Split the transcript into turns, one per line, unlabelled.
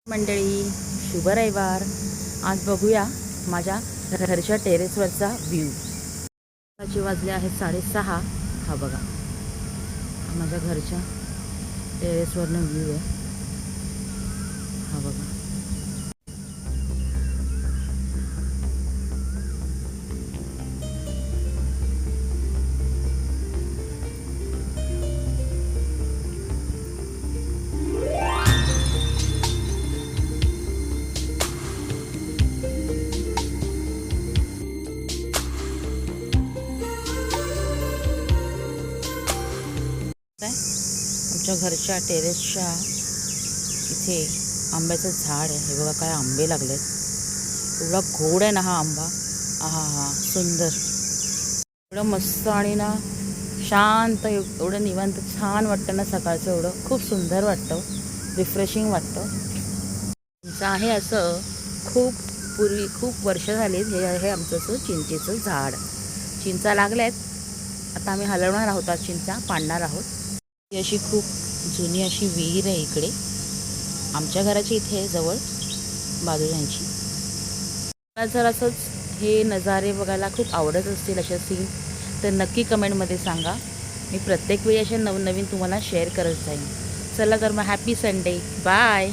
मंडळी, शुभ रविवार. आज बघूया माझ्या घरच्या टेरेसवरचा व्ह्यू. आताचे वाजले आहेत 6:30. हा बघा, हा माझ्या घरच्या टेरेसवरनं व्ह्यू आहे. हा बघा, आमच्या घरच्या टेरेसच्या इथे आंब्याचं झाड आहे. हे बघा काय आंबे लागलेत. एवढा गोड आहे ना हा आंबा. आहा हा, सुंदर, एवढं मस्त आणि ना शांत, एवढं निवांत छान वाटतं ना सकाळचं. एवढं खूप सुंदर वाटतं, रिफ्रेशिंग वाटतं. आमचं आहे असं खूप पूर्वी, खूप वर्ष झालीत हे आहे आमचं असं चिंचेचं झाड. चिंचा लागल्यात, आता आम्ही हलवणार आहोत. आज चिंचा पाडणार आहोत. ही अशी खूप जुनी अशी विहीर आहे इकडे आमच्या घराच्या इथे जवळ बाजूल्यांची. मला जर असंच हे नजारे बघायला खूप आवडत असतील, अशा सीन, तर नक्की कमेंटमध्ये सांगा. मी प्रत्येक वेळी असे नवनवीन तुम्हाला शेअर करत जाईन. चला तर मग हॅपी संडे, बाय.